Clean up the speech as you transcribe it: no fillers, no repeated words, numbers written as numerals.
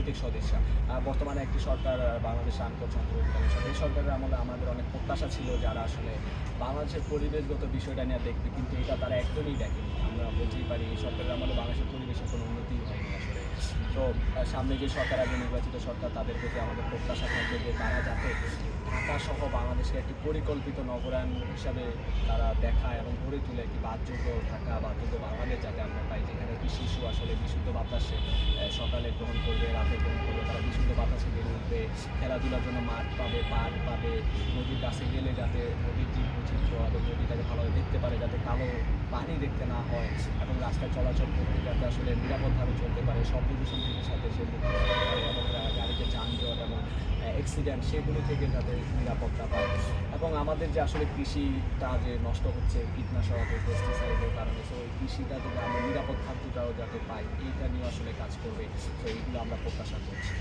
রাজনৈতিক সদিচ্ছা। বর্তমানে একটি সরকার বাংলাদেশে আইন করছে অন্তর্বর্তীকালীন সরকার। এই সরকারের আমলে আমাদের অনেক প্রত্যাশা ছিল যারা আসলে বাংলাদেশের পরিবেশগত বিষয়টা নিয়ে দেখবে, কিন্তু এটা তারা একদমই দেখেনি। আমরা বলতেই পারি এই সরকারের আমলে বাংলাদেশের পরিবেশের কোনো উন্নতিই হয়নি আসলে। তো সামনে যে সরকার আসবে, নির্বাচিত সরকার, তাদের প্রতি আমাদের প্রত্যাশা থাকবে যে তারা যাতে ঢাকাসহ বাংলাদেশকে একটি পরিকল্পিত নগরায়ণ হিসাবে তারা দেখায় এবং গড়ে তুলে একটি বাসযোগ্য ঢাকা, বাসযোগ্য বাংলাদেশ যাতে আমরা পাই, যেখানে শিশু আসলে বিশুদ্ধ বাতাসে সকালে গ্রহণ করবে, রাতে গ্রহণ করবে, তারা বিশুদ্ধ বাতাসে বেড়ে উঠবে, খেলাধুলার জন্য মাঠ পাবে, পার্ক পাবে, নদীর কাছে গেলে যাতে নদীর জীব বৈচিত্র্য এবং নদীটাকে ভালোভাবে দেখতে পারে, যাতে কালো পানি দেখতে না হয় এবং রাস্তায় চলাচল করতে যাতে আসলে নিরাপদভাবে চলতে পারে, শব্দ দূষণ থেকে সাথে সে মুক্ত হতে পারে এবং গাড়িতে যানজট এবং অ্যাক্সিডেন্ট সেগুলি থেকে যাতে নিরাপত্তা পায়। এবং আমাদের যে আসলে কৃষিটা যে নষ্ট হচ্ছে কীটনাশক ও পেস্টিসাইডের কারণে, তো এই কৃষিটা যদি আমরা নিরাপদ খাদ্যটাও যাতে পাই, এইটা নিয়ে আসলে কাজ করবে। তো এইগুলো আমরা প্রত্যাশা করছি।